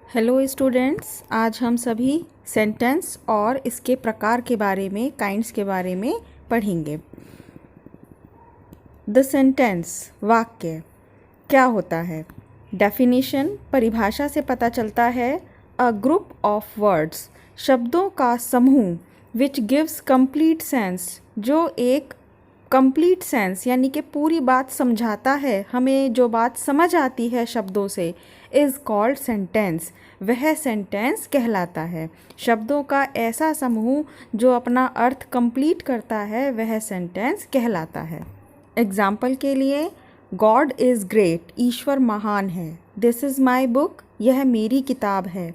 Hello students, आज हम सभी सेंटेंस और इसके प्रकार के बारे में, काइंड्स के बारे में पढ़ेंगे। द सेंटेंस, वाक्य क्या होता है? डेफिनेशन, परिभाषा से पता चलता है अ ग्रुप ऑफ वर्ड्स, शब्दों का समूह, विच गिव्स कंप्लीट सेंस, जो एक कंप्लीट सेंस यानी कि पूरी बात समझाता है, हमें जो बात समझ आती है शब्दों से, इज़ कॉल्ड सेंटेंस, वह सेंटेंस कहलाता है। शब्दों का ऐसा समूह जो अपना अर्थ कंप्लीट करता है, वह सेंटेंस कहलाता है। एग्जाम्पल के लिए, गॉड इज़ ग्रेट, ईश्वर महान है। दिस इज़ माई बुक, यह मेरी किताब है।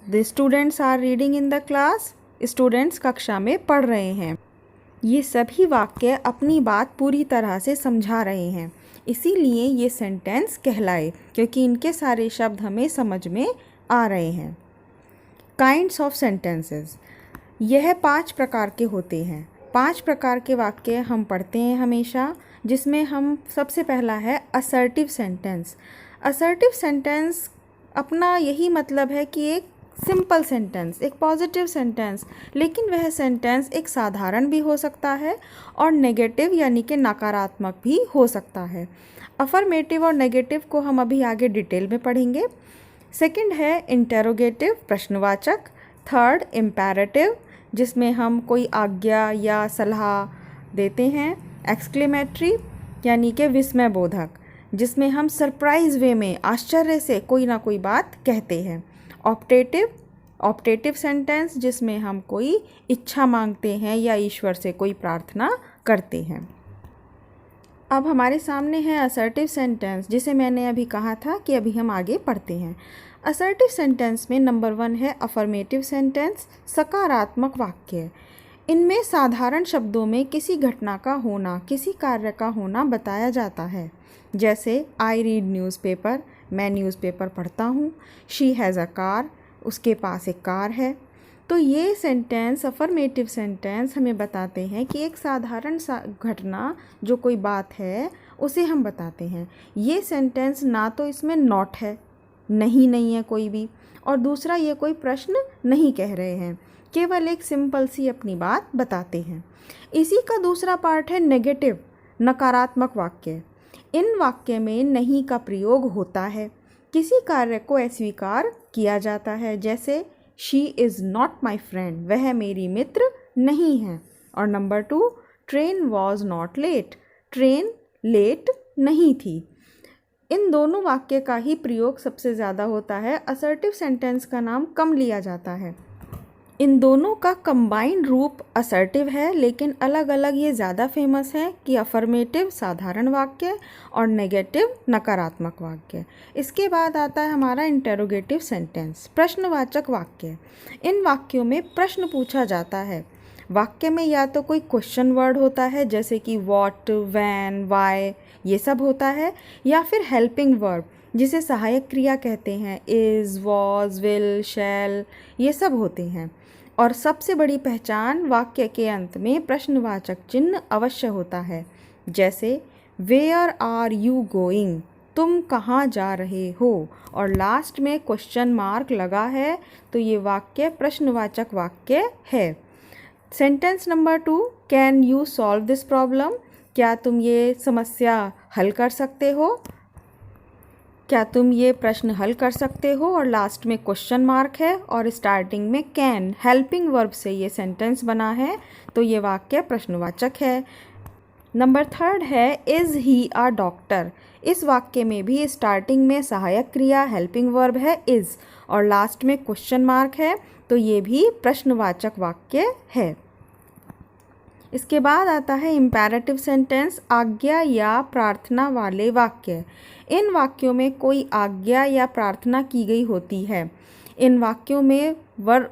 The students are reading in the class, students कक्षा में पढ़ रहे हैं। ये सभी वाक्य अपनी बात पूरी तरह से समझा रहे हैं, इसीलिए ये सेंटेंस कहलाए, क्योंकि इनके सारे शब्द हमें समझ में आ रहे हैं। काइंड्स ऑफ सेंटेंसेस, यह 5 प्रकार के होते हैं। 5 प्रकार के वाक्य हम पढ़ते हैं हमेशा, जिसमें हम सबसे पहला है असर्टिव सेंटेंस। असर्टिव सेंटेंस अपना यही मतलब है कि एक सिंपल सेंटेंस, एक पॉजिटिव सेंटेंस, लेकिन वह सेंटेंस एक साधारण भी हो सकता है और नेगेटिव यानी कि नकारात्मक भी हो सकता है। अफर्मेटिव और नेगेटिव को हम अभी आगे डिटेल में पढ़ेंगे। सेकंड है इंटेरोगेटिव, प्रश्नवाचक। थर्ड इम्पेरेटिव, जिसमें हम कोई आज्ञा या सलाह देते हैं। एक्सक्लेमेटरी यानी कि विस्मयबोधक, जिसमें हम सरप्राइज वे में आश्चर्य से कोई ना कोई बात कहते हैं। ऑप्टेटिव सेंटेंस, जिसमें हम कोई इच्छा मांगते हैं या ईश्वर से कोई प्रार्थना करते हैं। अब हमारे सामने है असर्टिव सेंटेंस, जिसे मैंने अभी कहा था कि अभी हम आगे पढ़ते हैं। असर्टिव सेंटेंस में नंबर 1 है अफर्मेटिव सेंटेंस, सकारात्मक वाक्य। इनमें साधारण शब्दों में किसी घटना का होना, किसी कार्य का होना बताया जाता है। जैसे आई रीड न्यूज़पेपर, मैं न्यूज़पेपर पढ़ता हूँ। शी हैज़ अ कार, उसके पास एक कार है। तो ये सेंटेंस, अफर्मेटिव सेंटेंस, हमें बताते हैं कि एक साधारण सा घटना, जो कोई बात है, उसे हम बताते हैं। ये सेंटेंस ना तो इसमें नॉट है, नहीं है कोई भी, और दूसरा ये कोई प्रश्न नहीं कह रहे हैं, केवल एक सिंपल सी अपनी बात बताते हैं। इसी का दूसरा पार्ट है नेगेटिव, नकारात्मक वाक्य। इन वाक्य में नहीं का प्रयोग होता है, किसी कार्य को अस्वीकार किया जाता है। जैसे she is not my friend, वह मेरी मित्र नहीं है। और number 2, train was not late, train late नहीं थी। इन दोनों वाक्य का ही प्रयोग सबसे ज़्यादा होता है, असर्टिव सेंटेंस का नाम कम लिया जाता है। इन दोनों का कंबाइंड रूप असर्टिव है, लेकिन अलग अलग ये ज़्यादा फेमस है कि अफर्मेटिव साधारण वाक्य और नेगेटिव नकारात्मक वाक्य। इसके बाद आता है हमारा इंटेरोगेटिव सेंटेंस, प्रश्नवाचक वाक्य। इन वाक्यों में प्रश्न पूछा जाता है। वाक्य में या तो कोई क्वेश्चन वर्ड होता है, जैसे कि व्हाट, व्हेन, व्हाई, ये सब होता है, या फिर हेल्पिंग वर्ब, जिसे सहायक क्रिया कहते हैं, इज़, वॉज, विल, शैल, ये सब होते हैं। और सबसे बड़ी पहचान, वाक्य के अंत में प्रश्नवाचक चिन्ह अवश्य होता है। जैसे वेयर आर यू गोइंग, तुम कहाँ जा रहे हो, और लास्ट में क्वेश्चन मार्क लगा है, तो ये वाक्य प्रश्नवाचक वाक्य है। Sentence number 2, can you solve this problem, क्या तुम ये समस्या हल कर सकते हो, क्या तुम ये प्रश्न हल कर सकते हो, और लास्ट में क्वेश्चन मार्क है, और स्टार्टिंग में कैन, हेल्पिंग वर्ब से ये सेंटेंस बना है, तो ये वाक्य प्रश्नवाचक है। नंबर 3 है इज़ ही अ डॉक्टर। इस वाक्य में भी स्टार्टिंग में सहायक क्रिया हेल्पिंग वर्ब है इज़, और लास्ट में क्वेश्चन मार्क है, तो ये भी प्रश्नवाचक वाक्य है। इसके बाद आता है इम्पेरेटिव सेंटेंस, आज्ञा या प्रार्थना वाले वाक्य। इन वाक्यों में कोई आज्ञा या प्रार्थना की गई होती है। इन वाक्यों में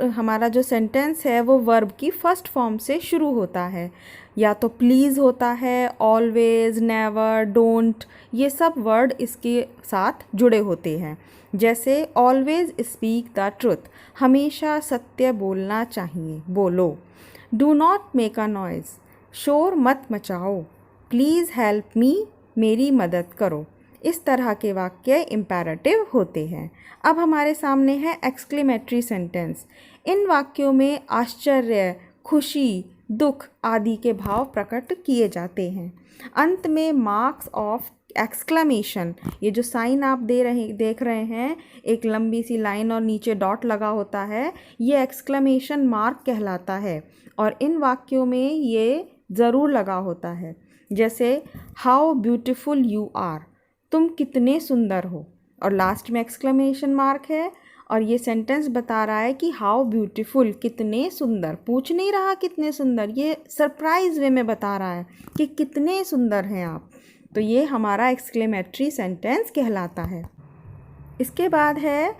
हमारा जो सेंटेंस है वो वर्ब की फर्स्ट फॉर्म से शुरू होता है। या तो प्लीज़ होता है, ऑलवेज, नेवर, डोंट, ये सब वर्ड इसके साथ जुड़े होते हैं। जैसे ऑलवेज स्पीक द ट्रुथ, हमेशा सत्य बोलना चाहिए, बोलो। Do not make a noise, शोर मत मचाओ। प्लीज़ हेल्प मी, मेरी मदद करो। इस तरह के वाक्य इम्पेरेटिव होते हैं। अब हमारे सामने है एक्सक्लेमेटरी सेंटेंस। इन वाक्यों में आश्चर्य, खुशी, दुख आदि के भाव प्रकट किए जाते हैं। अंत में मार्क्स ऑफ एक्सक्लेमेशन, ये जो साइन आप देख रहे हैं, एक लंबी सी लाइन और नीचे डॉट लगा होता है, ये एक्सक्लेमेशन मार्क कहलाता है और इन वाक्यों में ये ज़रूर लगा होता है। जैसे हाउ ब्यूटीफुल यू आर, तुम कितने सुंदर हो, और लास्ट में एक्सक्लेमेशन मार्क है और ये सेंटेंस बता रहा है कि हाउ ब्यूटीफुल, कितने सुंदर। पूछ नहीं रहा कितने सुंदर, ये सरप्राइज वे में बता रहा है कि कितने सुंदर हैं आप। तो ये हमारा एक्सक्लेमेटरी सेंटेंस कहलाता है। इसके बाद है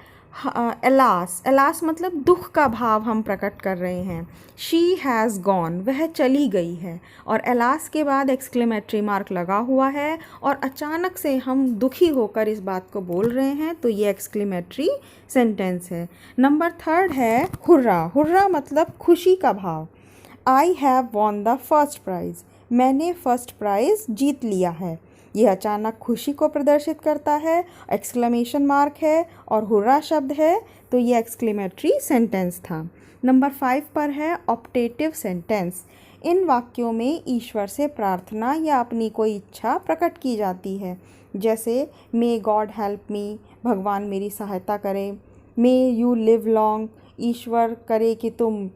एलास। एलास मतलब दुख का भाव हम प्रकट कर रहे हैं। शी हैज़ गॉन, वह चली गई है, और एलास के बाद एक्सक्लेमेटरी मार्क लगा हुआ है और अचानक से हम दुखी होकर इस बात को बोल रहे हैं, तो ये एक्सक्लेमेटरी सेंटेंस है। नंबर 3 है हुर्रा। हुर्रा मतलब खुशी का भाव। I have won the first prize, मैंने फर्स्ट प्राइज़ जीत लिया है। ये अचानक खुशी को प्रदर्शित करता है, एक्सक्लेमेशन मार्क है और हुर्रा शब्द है, तो ये एक्सक्लेमेटरी सेंटेंस था। नंबर 5 पर है ऑप्टेटिव सेंटेंस। इन वाक्यों में ईश्वर से प्रार्थना या अपनी कोई इच्छा प्रकट की जाती है। जैसे मे गॉड हेल्प मी, भगवान मेरी सहायता करे। मे यू लिव लॉन्ग, ईश्वर करे कि तुम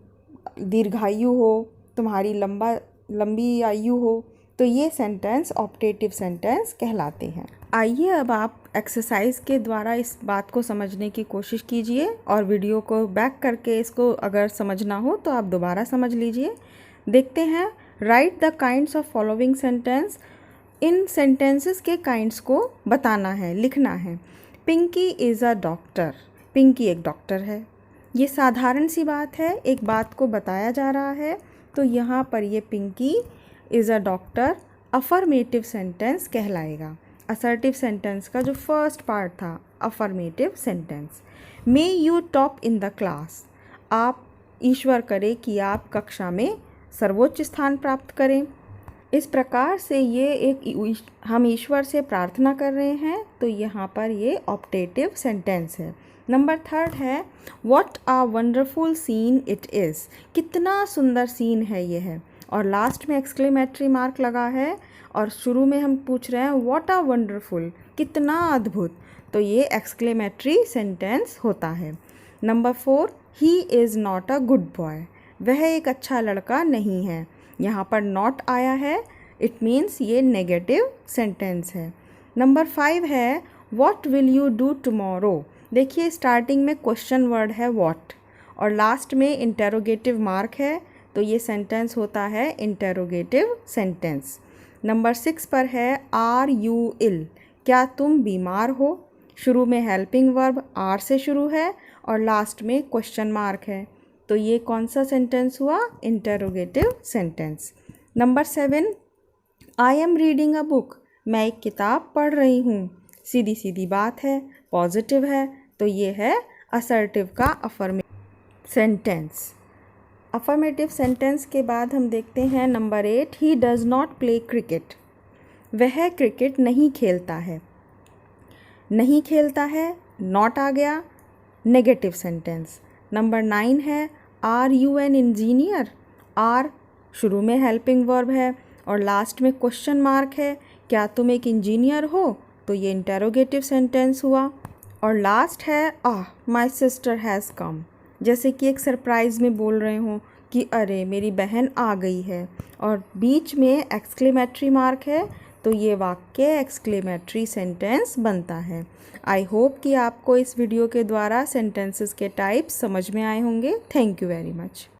दीर्घायु हो, तुम्हारी लंबी आयु हो। तो ये सेंटेंस ऑप्टेटिव सेंटेंस कहलाते हैं। आइए अब आप एक्सरसाइज के द्वारा इस बात को समझने की कोशिश कीजिए और वीडियो को बैक करके इसको अगर समझना हो तो आप दोबारा समझ लीजिए। देखते हैं, write the kinds of following sentence. इन सेंटेंसेस के काइंड्स को बताना है, लिखना है। Pinky is a doctor, Pinky एक डॉक्टर है। ये साधारण सी बात है, एक बात को बताया जा रहा है, तो यहाँ पर ये Pinky is a doctor affirmative sentence कहलाएगा। असर्टिव सेंटेंस का जो फर्स्ट पार्ट था, affirmative sentence. May you top in the class, आप ईश्वर करे कि आप कक्षा में सर्वोच्च स्थान प्राप्त करें। इस प्रकार से ये एक हम ईश्वर से प्रार्थना कर रहे हैं, तो यहाँ पर ये ऑप्टेटिव सेंटेंस है। नंबर 3 है what a wonderful seen it is, कितना सुंदर सीन है ये है, और लास्ट में एक्सक्लेमेटरी मार्क लगा है और शुरू में हम पूछ रहे हैं व्हाट अ वंडरफुल, कितना अद्भुत, तो ये एक्सक्लेमेटरी सेंटेंस होता है। Number 4 he is not a good boy, वह एक अच्छा लड़का नहीं है। यहाँ पर नॉट आया है, इट मीन्स ये नेगेटिव सेंटेंस है। नंबर 5 है what will you do tomorrow. देखिए स्टार्टिंग में क्वेश्चन वर्ड है व्हाट और लास्ट में इंटेरोगेटिव मार्क है, तो ये सेंटेंस होता है इंटेरोगेटिव सेंटेंस। नंबर 6 पर है आर यू इल, क्या तुम बीमार हो। शुरू में हेल्पिंग वर्ब आर से शुरू है और लास्ट में क्वेश्चन मार्क है, तो ये कौन सा सेंटेंस हुआ, interrogative sentence. Number 7 I am reading a book, मैं एक किताब पढ़ रही हूँ। सीधी सीधी बात है, पॉजिटिव है, तो ये है असर्टिव का अफर्मेटिव सेंटेंस। अफर्मेटिव सेंटेंस के बाद हम देखते हैं number 8 he does not play cricket, वह क्रिकेट नहीं खेलता है। नहीं खेलता है, नॉट आ गया, नेगेटिव सेंटेंस। नंबर 9 है are you an engineer, are शुरू में हेल्पिंग वर्ब है और लास्ट में क्वेश्चन मार्क है, क्या तुम एक इंजीनियर हो, तो ये इंटेरोगेटिव सेंटेंस हुआ। और लास्ट है माई सिस्टर हैज़ कम, जैसे कि एक सरप्राइज़ में बोल रहे हो कि अरे मेरी बहन आ गई है, और बीच में एक्सक्लेमेटरी मार्क है, तो ये वाक्य एक्सक्लेमेटरी सेंटेंस बनता है। आई होप कि आपको इस वीडियो के द्वारा सेंटेंसेस के टाइप्स समझ में आए होंगे। Thank you very much.